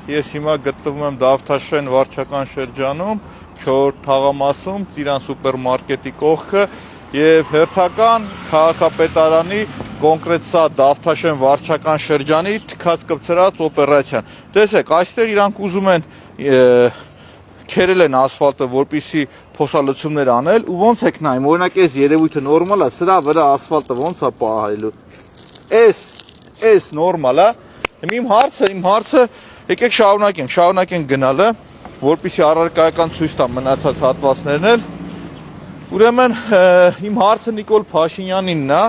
ես հիմա գտնվում եմ Դավթաշեն վարչական շրջանում, 4 թաղամասում, Ծիրան սուպերմարկետի կողքը եւ հերթական քաղաքապետարանի կոնկրետ սա Դավթաշեն վարչական շրջանի թքած կպցրած օպերացիան։ Տեսեք, այստեղ իրանք ուզում են քերել են ասֆալտը, որպեսզի փոսալցումներ անել, ու ոնց եք նայում, օրինակ այս երևույթը նորմալ է, սրա վրա ասֆալտը ոնց է պահելու։ Այս նորմալ է։ Իմ հարցը, եկեք շարունակենք գնալը, որպեսզի առարկայական ցույց տամ մնացած հատվածներն էլ։ Ուրեմն իմ հարցը Նիկոլ Փաշինյանինն է։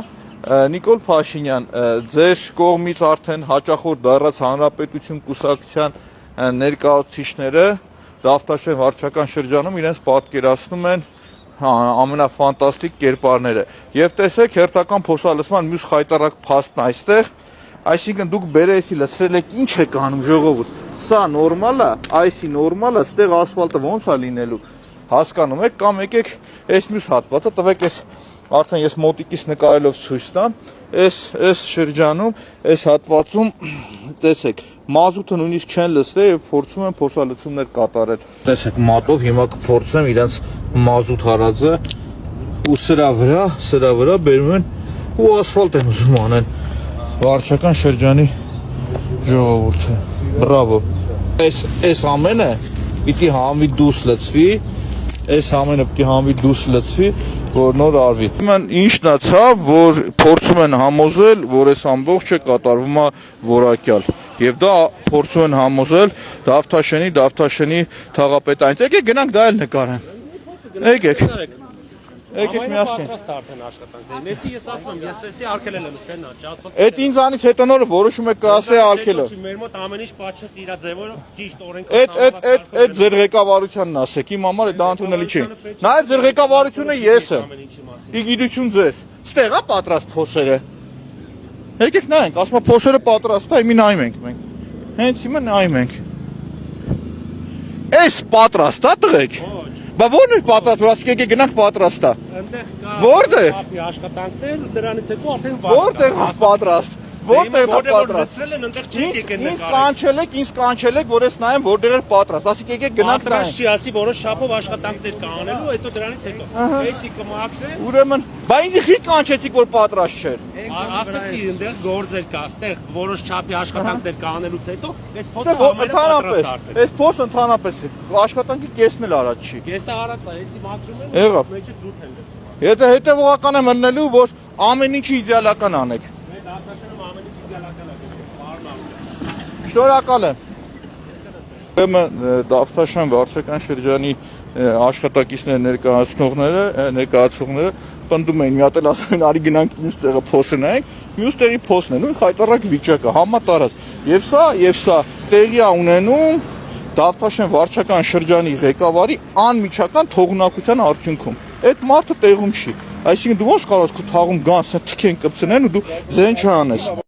Նիկոլ Փաշինյան, ձեր կողմից արդեն հաճախորդ դառած Հանրապետություն կուսակցության ներկայացուցիչները Դավթաշեն վարչական շրջանում իրենց պատկերացնում են ամենաֆանտաստիկ կերպարները։ Եվ տեսեք, հերթական փոսալցման մյուս խայտարակ փաստն այստեղ, այսինքն դուք բերեցի լցրել եք, ինչ եք անում ժողովուրդ։ Սա նորմալ է, այսի նորմալ է, ստեղ ասֆալտը ոնց է լինելու։ Հասկանում եք, կամ եկեք այս մյուս հատվածը տվեք, այս արդեն ես մոտիկից նկարելով ցույց տամ, այս շրջանում, այս հատվածում տեսեք, մազութը նույնիսկ չեն լցրել եւ փորձում են փոսալցումներ կատարել։ Տեսեք, մատով հիմա կփորձեմ իրենց մազութ հարածը ու սրա վրա բերում են ու ասֆալտ են ուզում անեն վարչական շրջանի ժողովուրդը։ Բրավո։ Այս ամենը պիտի հանվի դուրս լցվի, որ նոր արվի։ Ինչն է ցավ, որ փորձում են համոզել, որ այս ամբողջը կատարվում է որակյալ։ Եվ դա փորձում են համոզել Դավթաշենի թաղապետարանից։ Եկեք գնանք դա էլ նկարենք։ Եկեք միասին։ Մեսի ես ասում եմ, ես էսի արկելել եմ, չեն ասֆալտ։ Այդ ինձանից հետո նոր որոշում եք կասե արկելը։ Մեր մոտ ամեն ինչ պատշաց իր ձևով ճիշտ օրենք։ Այդ ձեր ղեկավարությանն ասեք, իմ համար դա ընդունելի չի։ Նաև ձեր ղեկավարությունը ես եմ։ Իգիտություն ձեզ։ Ստեղ է պատրաստ փոսերը։ Եկեք նայենք, ասում եմ փոսերը պատրաստ է, մի նայում ենք մենք։ Հենց հիմա նայում ենք։ Էս պատրաստ է տղեկ։ Բա ո՞րն է պատրաստ, որ ասեք եկեք գնանք պատրաստ է։ Որտե՞ղ։ Աշխատանքներ ու դրանից հետո արդեն Որտե՞ղ է պատրաստ։ Որտե՞ղ է պատրաստ։ Լցրել են այնտեղ չի եկել Ինձ կանչել եք, որ ես նայեմ որտեղ է պատրաստ։ Ասեք եկեք գնանք նայենք։ Չի ասի, որոշ շապով աշխատանքներ կանելու, հետո դրանից հետո։ Էսի կմաքրեն։ Ուրեմն, բա ինձ խի կանչեցիք, որ պատրաստ չէր։ Ասացի, այնտեղ գործեր կա, այստեղ որոշ չափի աշխատանքներ կանելուց հետո, այս փոսը ընդհանրապես, այս փոսը ընդհանրապես աշխատանքի կեսն էլ արած չի։ Կեսը արած է, էսի մաքրում են, Եղավ։ մեջը ձուտ են լցում։ Եթե հետևողական եմ մտնելու, որ ամեն ինչը իդեալական անեք։ Մեր Դավթաշենում ամեն ինչ իդեալական է, Շնորհակալ եմ։ Ուրեմն Դավթաշեն վարչական շրջանի աշխատակիցներ ներկայացուցողները պնդում էին, մի հատ էլ ասում են, արի գնանք մյուս տեղը փոսը նայենք, մյուս տեղի փոսն է, նույն խայտարակ վիճակը, համատարած։ Եվ սա տեղի է ունենում Դավթաշեն վարչական շրջանի ղեկավարի անմիջական թողունակության արդյունքում։ Այդ մարդը տեղում չի։ Այսինքն դու ոնց կարող ես քո թաղում գանձ թքեն կպցնեն ու դու զեն չանես։